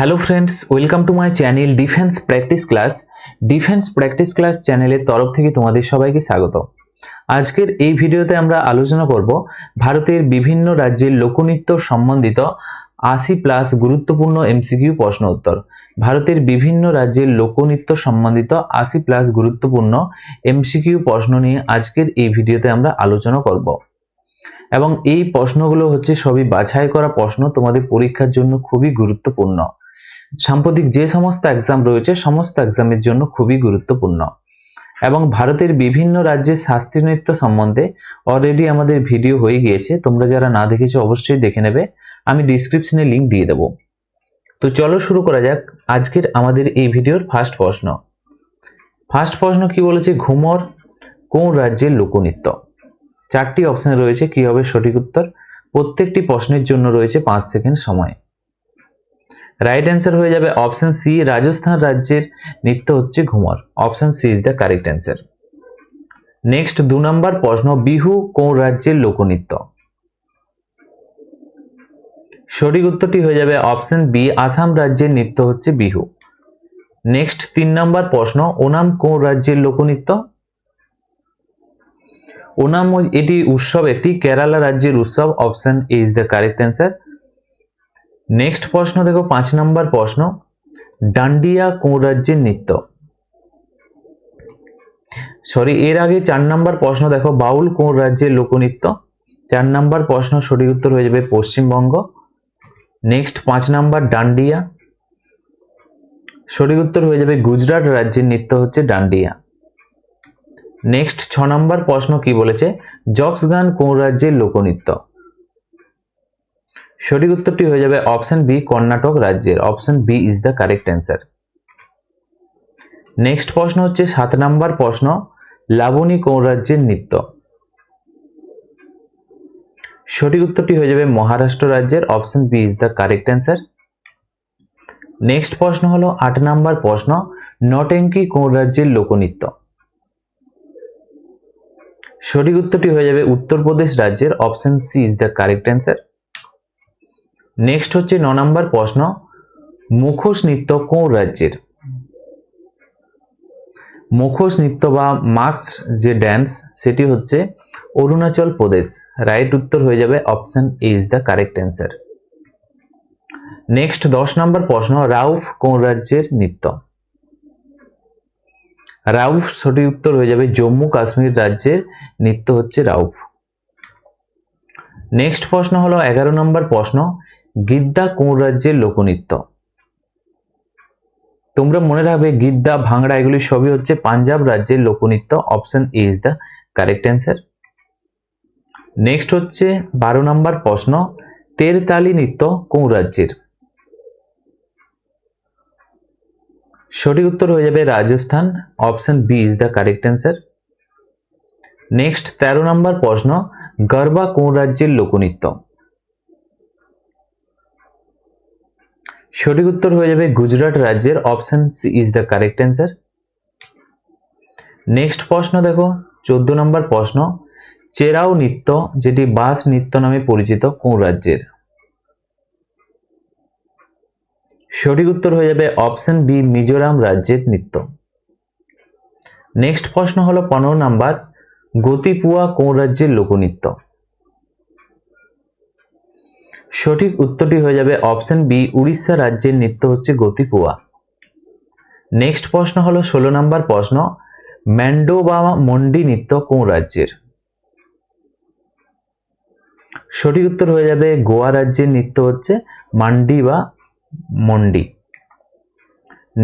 Hello friends, welcome to my channel defence practice class. Defence practice class চ্যানেলের তরফ থেকে তোমাদের সবাইকে স্বাগত। আজকের এই ভিডিওতে আমরা আলোচনা করব ভারতের বিভিন্ন রাজ্যের লোকনৃত্য সম্বন্ধিত 80+ গুরুত্বপূর্ণ এমসিকিউ প্রশ্ন উত্তর। ভারতের বিভিন্ন রাজ্যের লোকনৃত্য সম্বন্ধিত 80+ গুরুত্বপূর্ণ এমসিকিউ প্রশ্ন নিয়ে আজকের এই ভিডিওতে আমরা আলোচনা করব এবং এই প্রশ্নগুলো হচ্ছে সবই বাছাই করা প্রশ্ন, তোমাদের পরীক্ষার জন্য খুবই গুরুত্বপূর্ণ। সাম্প্রতিক যে সমস্ত এক্সাম রয়েছে সমস্ত এক্সামের জন্য খুবই গুরুত্বপূর্ণ। এবং ভারতের বিভিন্ন রাজ্যের শাস্ত্রীয় নৃত্য সম্বন্ধে অলরেডি আমাদের ভিডিও হয়ে গিয়েছে, তোমরা যারা না দেখেছো অবশ্যই দেখে নেবে, আমি ডিসক্রিপশনে লিংক দিয়ে দেবো। তো চলো শুরু করা যাক আজকের আমাদের এই ভিডিওর ফার্স্ট প্রশ্ন। ফার্স্ট প্রশ্ন কি বলেছে, ঘুমর কোন রাজ্যের লোকনৃত্য? চারটি অপশন রয়েছে, কি হবে সঠিক উত্তর। প্রত্যেকটি প্রশ্নের জন্য রয়েছে 5 সেকেন্ড সময়। রাইট অ্যান্সার হয়ে যাবে অপশন সি, রাজস্থান রাজ্যের নৃত্য হচ্ছে Ghoomar. Option C is the correct answer. Next 2 number প্রশ্ন, বিহু কোন রাজ্যের লোকনৃত্য? সঠিক উত্তরটি হয়ে যাবে অপশন বি, আসাম রাজ্যের নৃত্য হচ্ছে বিহু। নেক্সট 3 নম্বর প্রশ্ন, ওনাম কোন রাজ্যের লোকনৃত্য? ওনাম এটি উৎসব, একটি কেরালা রাজ্যের উৎসব। Option A is the correct answer. Next প্রশ্ন দেখো 5 নম্বর প্রশ্ন, ডান্ডিয়া কোন রাজ্যের নৃত্য? এর আগে 4 নম্বর প্রশ্ন দেখো, বাউল কোন রাজ্যের লোকনৃত্য? 4 নম্বর প্রশ্ন সঠিক উত্তর হয়ে যাবে পশ্চিমবঙ্গ। নেক্সট 5 নম্বর ডান্ডিয়া, সঠিক উত্তর হয়ে যাবে গুজরাট রাজ্যের নৃত্য হচ্ছে ডান্ডিয়া। নেক্সট 6 নম্বর প্রশ্ন কি বলেছে, যক্ষগান কোন রাজ্যের লোকনৃত্য? সঠিক উত্তরটি হয়ে যাবে অপশন বি, কর্ণাটক রাজ্যের। Option B is the correct answer. Next প্রশ্ন হচ্ছে 7 নম্বর প্রশ্ন, লাবণী কোন রাজ্যের নৃত্য? সঠিক উত্তরটি হয়ে যাবে মহারাষ্ট্র রাজ্যের। Option B is the correct answer. Next প্রশ্ন হলো 8 নম্বর প্রশ্ন, নটেঙ্কি কোন রাজ্যের লোকনৃত্য? সঠিক উত্তরটি হয়ে যাবে উত্তরপ্রদেশ রাজ্যের। Option C is the correct answer. Next হচ্ছে 9 নম্বর প্রশ্ন, মুখোশ নৃত্য কোন রাজ্যের? মুখোশ নৃত্য বা মাস্ক যে ড্যান্স সেটি হচ্ছে অরুণাচল প্রদেশ। রাইট উত্তর হয়ে যাবে option A is the correct answer. Next 10 নম্বর প্রশ্ন, রাউফ কোন রাজ্যের নৃত্য? রাউফ সঠিক উত্তর হয়ে যাবে জম্মু কাশ্মীর রাজ্যের নৃত্য হচ্ছে রাউফ। নেক্সট প্রশ্ন হলো 11 নম্বর প্রশ্ন, গিদ্দা কোন রাজ্যের লোকনৃত্য? তোমরা মনে রাখবে গিদ্দা, ভাংড়া এগুলি সবই হচ্ছে পাঞ্জাব রাজ্যের লোকনৃত্য। Option A is the correct answer. Next হচ্ছে 12 নম্বর প্রশ্ন, তেরতালি নৃত্য কোন রাজ্যের? সঠিক উত্তর হয়ে যাবে Rajasthan. Option B is the correct answer. Next 13 নম্বর প্রশ্ন, গরবা কোন রাজ্যের লোকনৃত্য? সঠিক উত্তর হয়ে যাবে গুজরাট রাজ্যের। Option C is the correct answer. Next প্রশ্ন দেখো 14 নম্বর প্রশ্ন, চেরাও নৃত্য যেটি বাস নৃত্য নামে পরিচিত কোন রাজ্যের? সঠিক উত্তর হয়ে যাবে অপশন বি, মিজোরাম রাজ্যের নৃত্য। নেক্সট প্রশ্ন হলো 15 নাম্বার, গতিপুয়া কোন রাজ্যের লোকনৃত্য? সঠিক উত্তরটি হয়ে যাবে অপশন বি, উড়িষ্যা রাজ্যের নৃত্য হচ্ছে গতিপুয়া। নেক্সট প্রশ্ন হলো 16 নাম্বার প্রশ্ন, ম্যান্ডো বা মন্ডি নৃত্য কোন রাজ্যের? সঠিক উত্তর হয়ে যাবে গোয়া রাজ্যের নৃত্য হচ্ছে মান্ডি বা মন্ডি।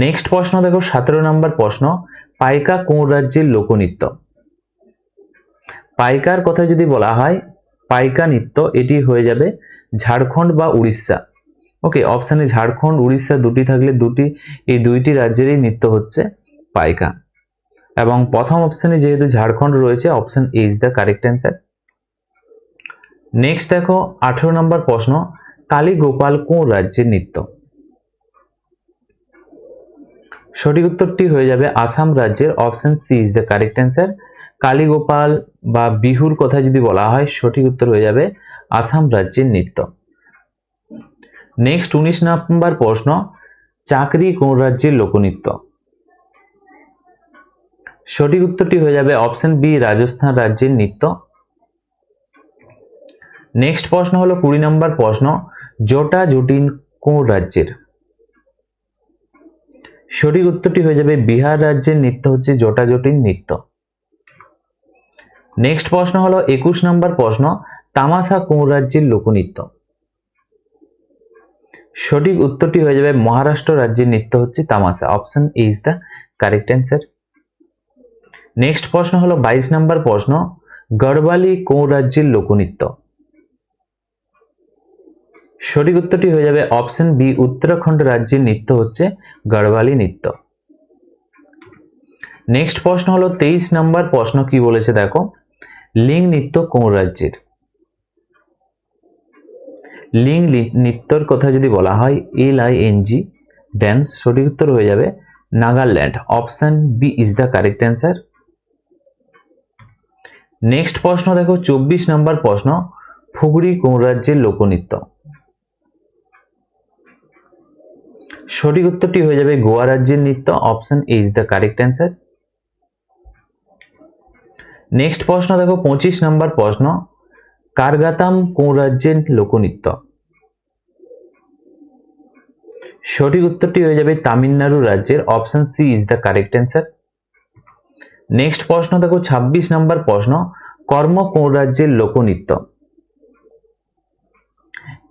নেক্সট প্রশ্ন দেখো 17 নম্বর প্রশ্ন, পাইকা কোন রাজ্যের লোকনৃত্য? পাইকার কথা যদি বলা হয়, পাইকা নৃত্য এটি হয়ে যাবে ঝাড়খণ্ড বা উড়িষ্যা। ওকে, অপশানে ঝাড়খণ্ড উড়িষ্যা দুটি থাকলে এই দুইটি রাজ্যেরই নৃত্য হচ্ছে পাইকা। এবং প্রথম অপশানে যেহেতু ঝাড়খণ্ড রয়েছে, option A is the correct answer. Next দেখো 18 নম্বর প্রশ্ন, কালীগোপাল কোন রাজ্যের নৃত্য? সঠিক উত্তরটি হয়ে যাবে আসাম রাজ্যের। Option C is the correct answer. Kaligopal বা বিহুর কথা যদি বলা হয়, সঠিক উত্তর হয়ে যাবে আসাম রাজ্যের নৃত্য। নেক্সট 19 নম্বর প্রশ্ন, চাকরি কোন রাজ্যের লোকনৃত্য? সঠিক উত্তরটি হয়ে যাবে অপশন বি, রাজস্থান রাজ্যের নৃত্য। নেক্সট প্রশ্ন হলো 20 নম্বর প্রশ্ন, জটা জটিন কোন রাজ্যের? সঠিক উত্তরটি হয়ে যাবে বিহার রাজ্যের নৃত্য হচ্ছে জটা জটিন নৃত্য। নেক্সট প্রশ্ন হলো 21 নম্বর প্রশ্ন, তামাশা কোন রাজ্যের লোকনৃত্য? সঠিক উত্তরটি হয়ে যাবে মহারাষ্ট্র রাজ্যের নৃত্য হচ্ছে তামাশা। Option A is the correct answer. Next প্রশ্ন হলো 22 নম্বর প্রশ্ন, গড়বালি কোন রাজ্যের লোকনৃত্য? সঠিক উত্তরটি হয়ে যাবে অপশন বি, উত্তরাখণ্ড রাজ্যের নৃত্য হচ্ছে গড়বালি নৃত্য। নেক্সট প্রশ্ন হলো 23 নম্বর প্রশ্ন, কি বলেছে দেখো, লিং নৃত্য কোন রাজ্যের? লিং নৃত্যর কথা যদি বলা হয় LING ড্যান্স, সঠিক উত্তর হয়ে যাবে Nagaland. Option B is the correct answer. Next প্রশ্ন দেখো 24 নম্বর প্রশ্ন, ফুগড়ি কোন রাজ্যের লোকনৃত্য? সঠিক উত্তরটি হয়ে যাবে গোয়া রাজ্যের নৃত্য। Option A is the correct answer. Next প্রশ্ন দেখো 25 নম্বর প্রশ্ন, কারগাতাম কোন রাজ্যের লোকনৃত্য? সঠিক উত্তরটি হয়ে যাবে তামিলনাড়ু রাজ্যের। Option C is the correct answer. Next প্রশ্ন দেখো 26 নম্বর প্রশ্ন, কর্ম কোন রাজ্যের লোকনৃত্য?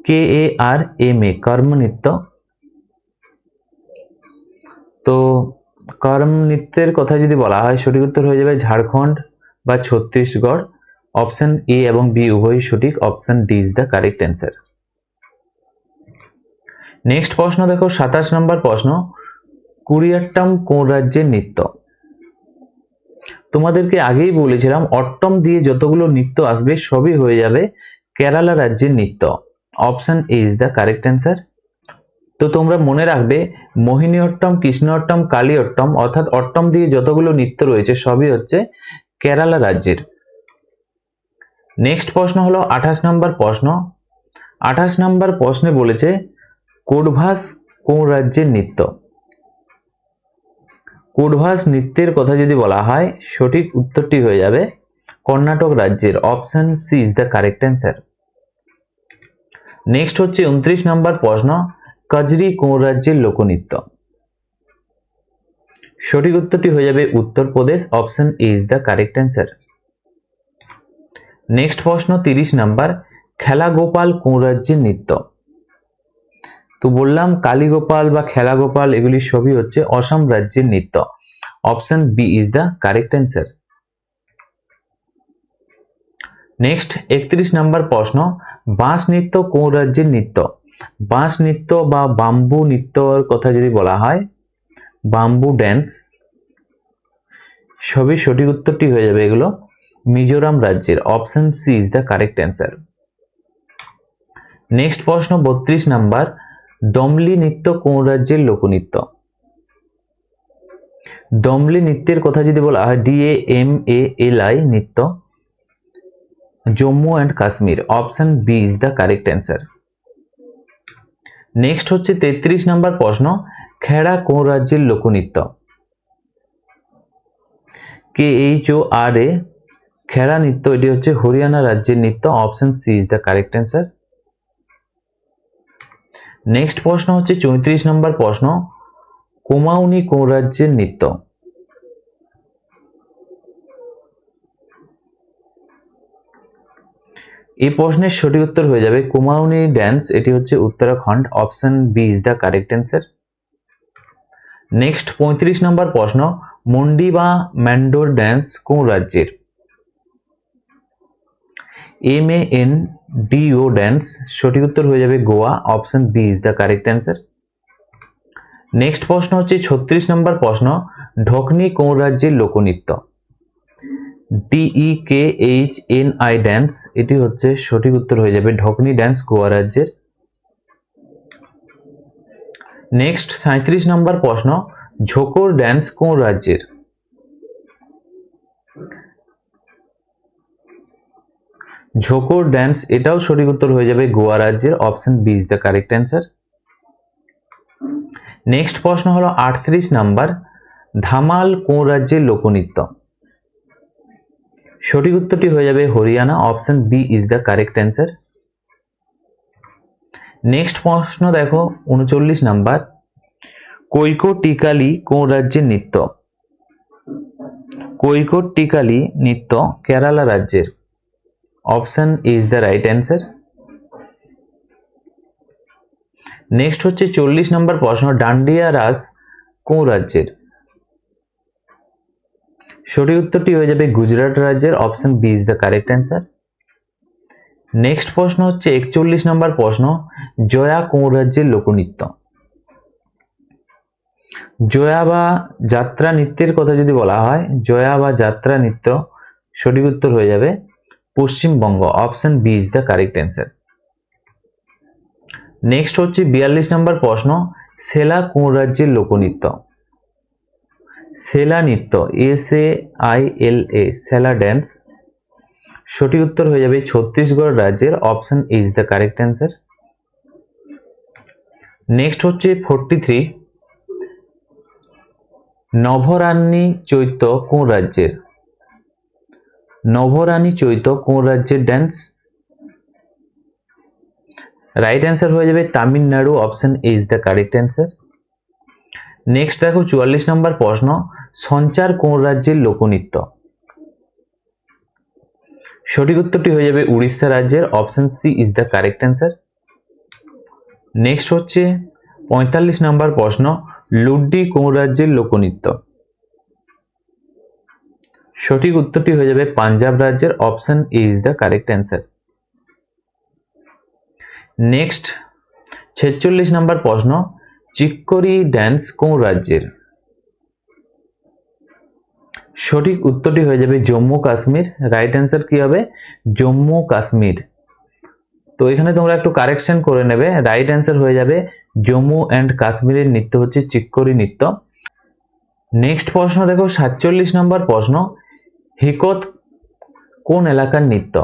KARM কর্ম নৃত্য। তো কর্ম নৃত্যের কথা যদি বলা হয় সঠিক উত্তর হয়ে যাবে ঝাড়খণ্ড বা ছত্তিশগড়। অপশন এ এবং বি উভয়ই সঠিক। Option D is the correct answer. Next প্রশ্ন দেখো 27 নম্বর প্রশ্ন, কুড়িয়াট্টম কোন রাজ্যের নৃত্য? তোমাদেরকে আগেই বলেছিলাম অট্টম দিয়ে যতগুলো নৃত্য আসবে সবই হয়ে যাবে কেরালা রাজ্যের নৃত্য। Option A is the correct answer. তো তোমরা মনে রাখবে মোহিনীঅট্টম, কৃষ্ণঅট্টম, কালীঅট্টম অর্থাৎ অট্টম দিয়ে যতগুলো নৃত্য রয়েছে সবই হচ্ছে কেরালা রাজ্যের। নেক্সট প্রশ্ন হলো 28 নম্বর প্রশ্ন। 28 নম্বর প্রশ্নে বলেছে কোডভাস কোন রাজ্যের নৃত্য? কোডভাস নৃত্যের কথা যদি বলা হয় সঠিক উত্তরটি হয়ে যাবে কর্ণাটক রাজ্যের। Option C is the correct answer. Next হচ্ছে 29 নম্বর প্রশ্ন, কজরি কোন রাজ্যের লোকনৃত্য? সঠিক উত্তরটি হয়ে যাবে Uttar Pradesh. Option A is the correct answer. Next প্রশ্ন 30 নাম্বার, খেলা গোপাল কোন রাজ্যের নৃত্য? তো বললাম কালীগোপাল বা খেলা গোপাল এগুলি সবই হচ্ছে অসম রাজ্যের নৃত্য। Option B is the correct answer. Next 31 number প্রশ্ন, বাঁশ নৃত্য কোন রাজ্যের নৃত্য? বাঁশ নৃত্য বা বাম্বু নৃত্যর কথা যদি বলা হয় বাম্বু ড্যান্স, সবই সঠিক উত্তরটি হয়ে যাবে এগুলো মিজোরাম রাজ্যের। Option C is the correct answer. Next প্রশ্ন 32 নাম্বার, দমলি নৃত্য কোন রাজ্যের লোকনৃত্য? দমলি নৃত্যের কথা যদি বলা হয় DAMALI নৃত্য, Jammu and Kashmir. Option B is the correct answer. Next হচ্ছে 33 নাম্বার প্রশ্ন, খেড়া কোন রাজ্যের লোকনৃত্য? KHORA খেড়া নৃত্য, এটি হচ্ছে হরিয়ানা রাজ্যের নৃত্য। Option C is the correct answer. Next প্রশ্ন হচ্ছে 34 নম্বর প্রশ্ন, কুমাউনি কোন রাজ্যের নৃত্য? এই প্রশ্নের সঠিক উত্তর হয়ে যাবে কুমাউনি ড্যান্স, এটি হচ্ছে Uttarakhand. Option B is the correct answer. Next 35 নম্বর প্রশ্ন, মন্ডি বা ম্যান্ডোর ড্যান্স কোন রাজ্যের? MANDO ড্যান্স, সঠিক উত্তর হয়ে যাবে Goa. Option B is the correct answer. Next প্রশ্ন হচ্ছে 36 নম্বর প্রশ্ন, ঢকনি কোন রাজ্যের লোকনৃত্য? DEKHNI ড্যান্স, এটি হচ্ছে সঠিক উত্তর হয়ে যাবে ঢকনি ড্যান্স গোয়া রাজ্যের। নেক্সট 37 নম্বর প্রশ্ন, ঝোকর ড্যান্স কোন রাজ্যের? ঝোকর ড্যান্স এটাও সঠিক উত্তর হয়ে যাবে গোয়া রাজ্যের। Option B is the correct answer. Next প্রশ্ন হলো 38 নাম্বার, ধামাল কোন রাজ্যের লোকনৃত্য? সঠিক উত্তরটি হয়ে যাবে Haryana, option B is the correct answer. Next প্রশ্ন দেখো 39 নাম্বার, কৈকটিকালি কোন রাজ্যের নৃত্য? কৈকটিকালি নৃত্য কেরালা রাজ্যের, option is the right answer. Next হচ্ছে 40 নম্বর প্রশ্ন, ডান্ডিয়া রাস কোন রাজ্যের? সঠিক উত্তরটি হয়ে যাবে গুজরাট রাজ্যের, option B is the correct answer. Next প্রশ্ন হচ্ছে 41 নম্বর প্রশ্ন, জয়া কোন রাজ্যের লোকনৃত্য? জয়া বা যাত্রা নৃত্যের কথা যদি বলা হয়, জয়া বা যাত্রা নৃত্য, সঠিক উত্তর হয়ে যাবে Paschimbanga, option B is the correct answer. Next হচ্ছে 42 নম্বর প্রশ্ন, সেলা কোন রাজ্যের লোকনৃত্য? সেলা নৃত্য, SAILA, সেলা ড্যান্স, সঠিক উত্তর হয়ে যাবে ছত্তিশগড় রাজ্যের, option is the correct answer. Next হচ্ছে 43, নভরানী চৈত্য কোন রাজ্যের? নভরানী চৈত্য কোন রাজ্যের ড্যান্স? রাইট অ্যান্সার হয়ে যাবে Tamil Nadu, option is the correct answer. Next দেখো 44 নম্বর প্রশ্ন, সঞ্চার কোন রাজ্যের লোকনৃত্য? সঠিক উত্তরটি হয়ে যাবে উড়িষ্যা রাজ্যের, option C is the correct answer. Next হচ্ছে 45 নম্বর প্রশ্ন, লুড্ডি কোন রাজ্যের লোকনৃত্য? সঠিক উত্তরটি হয়ে যাবে পাঞ্জাব রাজ্যের, option is the correct answer. Next 46 নম্বর প্রশ্ন, চিক্করি ড্যান্স কোন রাজ্যের? সঠিক উত্তরটি হয়ে যাবে জম্মু কাশ্মীর, রাইট অ্যান্সার কি হবে জম্মু কাশ্মীর। তো এখানে তোমরা একটু কারেকশন করে নেবে, রাইট অ্যান্সার হয়ে যাবে জম্মু অ্যান্ড কাশ্মীরের নৃত্য হচ্ছে চিক্করি নৃত্য। নেক্সট প্রশ্ন দেখো 47 নম্বর প্রশ্ন, হিকত কোন এলাকার নৃত্য?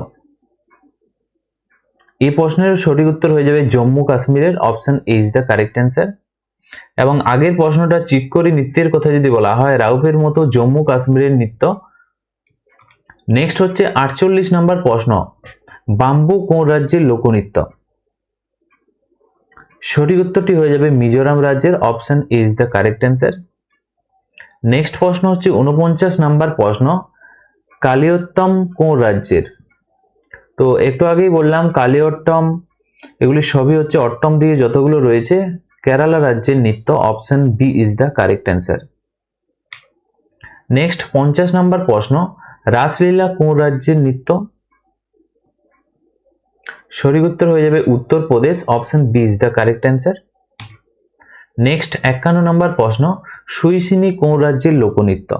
এই প্রশ্নের সঠিক উত্তর হয়ে যাবে জম্মু কাশ্মীরের, option is the correct answer. এবং আগের প্রশ্নটা চিক্করি নৃত্যের কথা যদি বলা হয়, রাউফের মতো জম্মু কাশ্মীরের নৃত্য। নেক্সট হচ্ছে 48 নম্বর প্রশ্ন, বাম্বু কোন রাজ্যের লোকনৃত্য? সঠিক উত্তরটি হয়ে যাবে মিজোরাম রাজ্যের, option is the correct answer. Next প্রশ্ন হচ্ছে 49 নম্বর প্রশ্ন, কালিয়ত্তম কোন রাজ্যের? তো একটু আগেই বললাম কালিয়ট্টম, এগুলি সবই হচ্ছে অট্টম দিয়ে যতগুলো রয়েছে কেরালা রাজ্যের নৃত্য, option B is the correct answer. Next 50 নম্বর প্রশ্ন, রাসলীলা কোন রাজ্যের নৃত্য? সঠিক উত্তর হয়ে যাবে Uttar Pradesh, option B is the correct answer. Next 51 নম্বর প্রশ্ন, সুইসিনি কোন রাজ্যের লোকনৃত্য?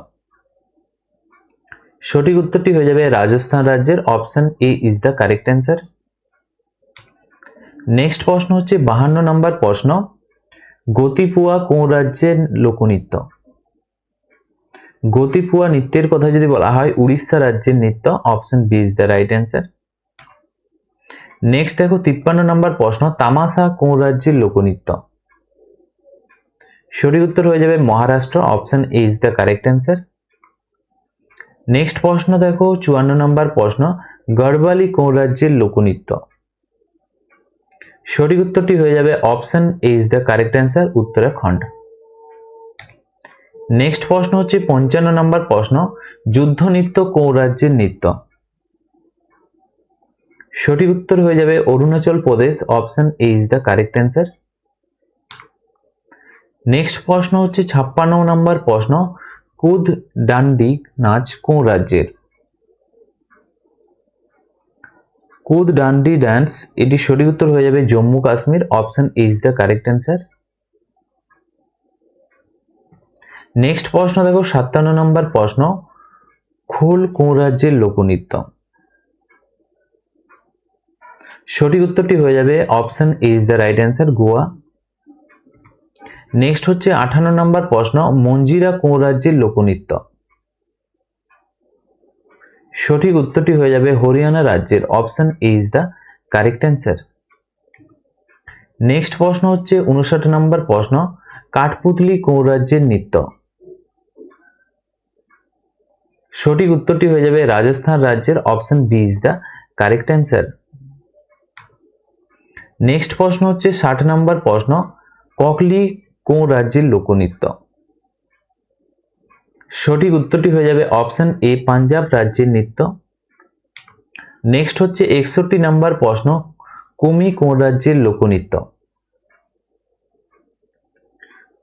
সঠিক উত্তরটি হয়ে যাবে রাজস্থান রাজ্যের, option A is the correct answer. Next প্রশ্ন হচ্ছে 52 নম্বর প্রশ্ন, গতিপুয়া কোন রাজ্যের লোকনৃত্য? গতিপুয়া নৃত্যের কথা যদি বলা হয় উড়িষ্যা রাজ্যের নৃত্য, option B is the right answer. Next দেখো 53 নম্বর প্রশ্ন, তামাশা কোন রাজ্যের লোকনৃত্য? সঠিক উত্তর হয়ে যাবে Maharashtra, option A is the correct answer. Next প্রশ্ন দেখো 54 নম্বর প্রশ্ন, গড়বালি কোন রাজ্যের লোকনৃত্য? সঠিক উত্তরটি হয়ে যাবে option A is the correct answer, Uttarakhand. Next প্রশ্ন হচ্ছে 55 নম্বর প্রশ্ন, যুদ্ধ নৃত্য কোন রাজ্যের নৃত্য? সঠিক উত্তর হয়ে যাবে Arunachal Pradesh, option A is the correct answer. Next প্রশ্ন হচ্ছে 56 নম্বর প্রশ্ন, কুদ ডান্ডি নাচ কোন রাজ্যের? কুদ ডান্ডি ডান্স, এটি সঠিক উত্তর হয়ে যাবে Jammu Kashmir, option is the correct answer. Next প্রশ্ন দেখো 57 নম্বর প্রশ্ন, খোল কোন রাজ্যের লোকনৃত্য? সঠিক উত্তরটি হয়ে যাবে option is the right answer, Goa. Next হচ্ছে 58 নম্বর প্রশ্ন, মঞ্জিরা কোন রাজ্যের লোকনৃত্য? সঠিক উত্তরটি হয়ে যাবে হরিয়ানা রাজ্যের, option is the correct answer. Next প্রশ্ন হচ্ছে 59 নম্বর প্রশ্ন, কাঠপুতলি কোন রাজ্যের নৃত্য? সঠিক উত্তরটি হয়ে যাবে রাজস্থান রাজ্যের, option B is the correct answer. Next প্রশ্ন হচ্ছে 60 নম্বর প্রশ্ন, ককলি কোন রাজ্যের লোকনৃত্য? সঠিক উত্তরটি হয়ে যাবে অপশন এ পাঞ্জাব রাজ্যের নৃত্য। নেক্সট হচ্ছে 61 নম্বর প্রশ্ন, কুমি কোন রাজ্যের লোকনৃত্য?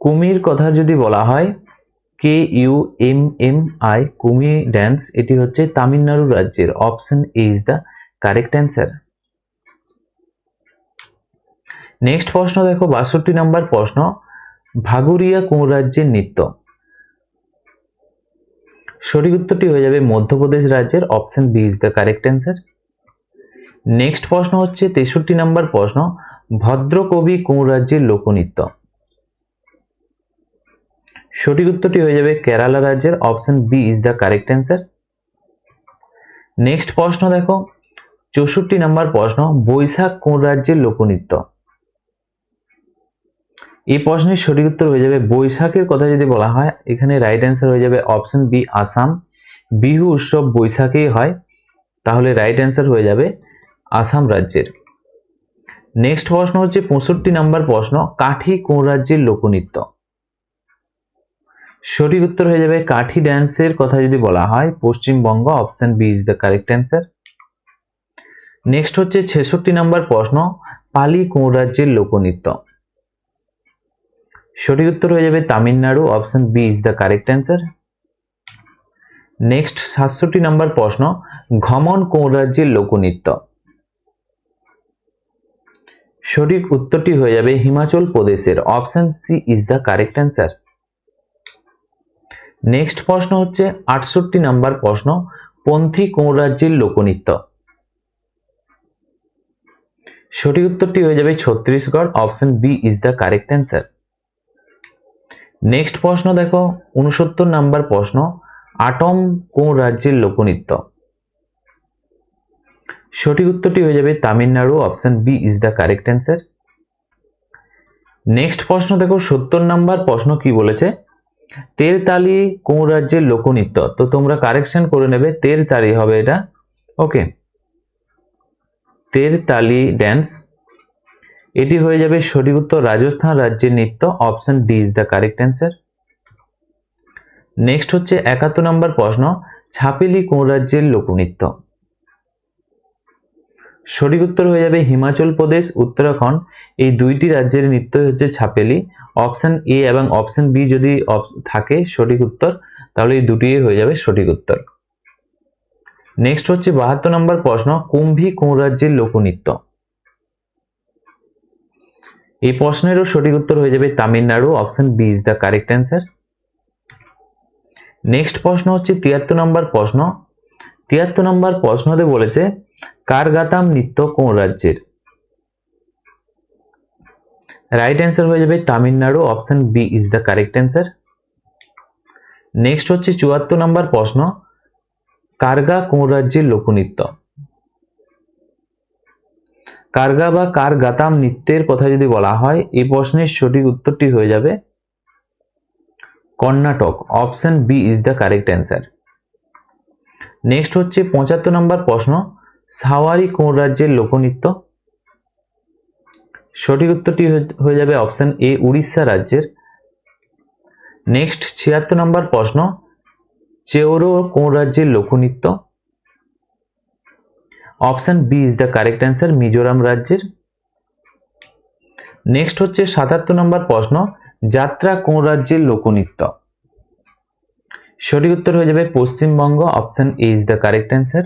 কুমির কথা যদি বলা হয় KUMMI, কুমি ড্যান্স, এটি হচ্ছে তামিলনাড়ু রাজ্যের, option A is the correct answer. Next প্রশ্ন দেখো 62 নম্বর প্রশ্ন, ভাগুরিয়া কোন রাজ্যের নৃত্য? সঠিক উত্তরটি হয়ে যাবে মধ্যপ্রদেশ রাজ্যের, option B is the correct answer. Next প্রশ্ন হচ্ছে 63 নম্বর প্রশ্ন, ভদ্রকবি কোন রাজ্যের লোকনৃত্য? সঠিক উত্তরটি হয়ে যাবে কেরালা রাজ্যের, option B is the correct answer. Next প্রশ্ন দেখো 64 নম্বর প্রশ্ন, বৈশাখ কোন রাজ্যের লোকনৃত্য? এই প্রশ্নের সঠিক উত্তর হয়ে যাবে বৈশাখের কথা যদি বলা হয়, এখানে রাইট অ্যান্সার হয়ে যাবে অপশন বি আসাম। বিহু উৎসব বৈশাখেই হয়, তাহলে রাইট অ্যান্সার হয়ে যাবে আসাম রাজ্যের। নেক্সট প্রশ্ন হচ্ছে 65 নম্বর প্রশ্ন, কাঠি কোন রাজ্যের লোকনৃত্য? সঠিক উত্তর হয়ে যাবে কাঠি ড্যান্সের কথা যদি বলা হয় Paschimbanga, option B is the correct answer. Next হচ্ছে 66 নম্বর প্রশ্ন, পালি কোন রাজ্যের লোকনৃত্য? সঠিক উত্তর হয়ে যাবে Tamil Nadu, option B is the correct answer. Next 67 নম্বর প্রশ্ন, ঘমন কোন রাজ্যের লোকনৃত্য? সঠিক উত্তরটি হয়ে যাবে হিমাচল প্রদেশের, option C is the correct answer. Next প্রশ্ন হচ্ছে 68 নম্বর প্রশ্ন, পন্থী কোন রাজ্যের লোকনৃত্য? সঠিক উত্তরটি হয়ে যাবে Chhattisgarh, option B is the correct answer. Next প্রশ্ন দেখো 69 নম্বর প্রশ্ন, আটম কোন রাজ্যের লোকনৃত্য? সঠিক উত্তরটি হয়ে যাবে Tamil Nadu, option B is the correct answer. Next প্রশ্ন দেখো 70 নম্বর প্রশ্ন কি বলেছে, তেরতালি কোন রাজ্যের লোকনৃত্য? তো তোমরা কারেকশন করে নেবে, তেরতালি হবে এটা, ওকে, তেরতালি ড্যান্স, এটি হয়ে যাবে সঠিক উত্তর রাজস্থান রাজ্যের নৃত্য, option D is the correct answer. Next হচ্ছে 71 নম্বর প্রশ্ন, ছাপিলি কোন রাজ্যের লোকনৃত্য? সঠিক উত্তর হয়ে যাবে হিমাচল প্রদেশ, উত্তরাখণ্ড, এই দুইটি রাজ্যের নৃত্য হচ্ছে ছাপেলি, অপশন এ এবং অপশন বি যদি থাকে সঠিক উত্তর, তাহলে এই দুটি হয়ে যাবে সঠিক উত্তর। নেক্সট হচ্ছে 72 নম্বর প্রশ্ন, কুম্ভী কোন রাজ্যের লোকনৃত্য? এই প্রশ্নেরও সঠিক উত্তর হয়ে যাবে Tamil Nadu, option B is the correct answer. Next প্রশ্ন হচ্ছে 73 নম্বর প্রশ্ন, 73 নম্বর প্রশ্নতে বলেছে কারগাতাম নৃত্য কোন রাজ্যের? রাইট অ্যান্সার হয়ে যাবে Tamil Nadu, option B is the correct answer. Next হচ্ছে 74 নম্বর প্রশ্ন, কারগা কোন রাজ্যের লোকনৃত্য? কারগা বা কারগাতাম নৃত্যের কথা যদি বলা হয়, এই প্রশ্নের সঠিক উত্তরটি হয়ে যাবে Karnataka, option B is the correct answer. Next হচ্ছে 75 নম্বর প্রশ্ন, সাওয়ারি কোন রাজ্যের লোকনৃত্য? সঠিক উত্তরটি হয়ে যাবে অপশন এ উড়িষ্যা রাজ্যের। নেক্সট 76 নম্বর প্রশ্ন, চেওরো কোন রাজ্যের লোকনৃত্য? Option B is the correct answer, Mizoram রাজ্যের। নেক্সট হচ্ছে 77 নম্বর প্রশ্ন, যাত্রা কোন রাজ্যের লোকনৃত্য? সঠিক উত্তর হয়ে যাবে Paschimbanga, option A is the correct answer.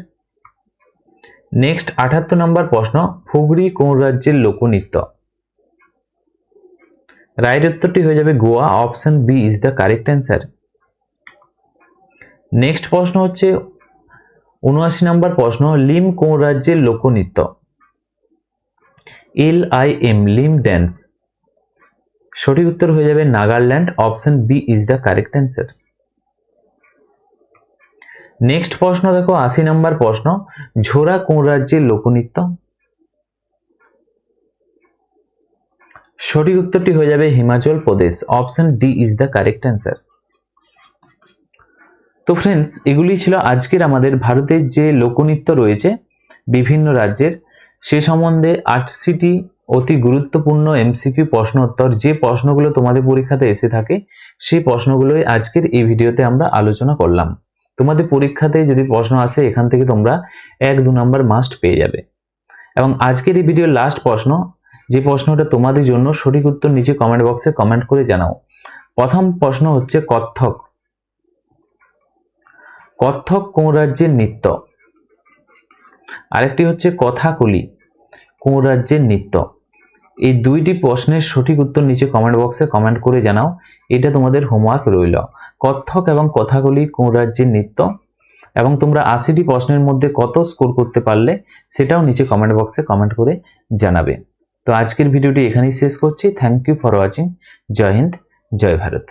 Next 78 নম্বর প্রশ্ন, ফুগড়ি কোন রাজ্যের লোকনৃত্য? রাইট উত্তরটি হয়ে যাবে Goa, option B is the correct answer. Next প্রশ্ন হচ্ছে 79 নম্বর প্রশ্ন, লিম কোন রাজ্যের লোকনৃত্য? LIM, লিম ড্যান্স, সঠিক উত্তর হয়ে যাবে Nagaland, option B is the correct answer. Next প্রশ্ন দেখো 80 নম্বর প্রশ্ন, ঝোরা কোন রাজ্যের লোকনৃত্য? সঠিক উত্তরটি হয়ে যাবে Himachal Pradesh. Option D is the correct answer. তো ফ্রেন্ডস, এগুলি ছিল আজকের আমাদের ভারতের যে লোকনৃত্য রয়েছে বিভিন্ন রাজ্যের, সে সম্বন্ধে ৮টি অতি গুরুত্বপূর্ণ এমসিকিউ প্রশ্ন উত্তর, যে প্রশ্নগুলো তোমাদের পরীক্ষাতে এসে থাকে সেই প্রশ্নগুলোই আজকের এই ভিডিওতে আমরা আলোচনা করলাম। তোমাদের পরীক্ষাতে যদি প্রশ্ন আসে এখান থেকে তোমরা ১-২ নাম্বার মাস্ট পেয়ে যাবে। এবং আজকের এই ভিডিওর লাস্ট প্রশ্ন, যে প্রশ্নটা তোমাদের জন্য, সঠিক উত্তর নিচে কমেন্ট বক্সে কমেন্ট করে জানাও। প্রথম প্রশ্ন হচ্ছে কত্থক। কত্থক কোন রাজ্যের নৃত্য? আরেকটি হচ্ছে কথাকলি, কোন রাজ্যের নৃত্য? এই দুইটি প্রশ্নের সঠিক উত্তর নিচে কমেন্ট বক্সে কমেন্ট করে জানাও। এটা তোমাদের হোমওয়ার্ক রইল। কত্থক এবং কথাকলি কোন রাজ্যের নৃত্য? এবং তোমরা ৮০টি প্রশ্নের মধ্যে কত স্কোর করতে পারলে সেটাও নিচে কমেন্ট বক্সে কমেন্ট করে জানাবে। তো আজকের ভিডিওটি এখানেই শেষ করছি। Thank you for watching. জয় হিন্দ, জয় ভারত।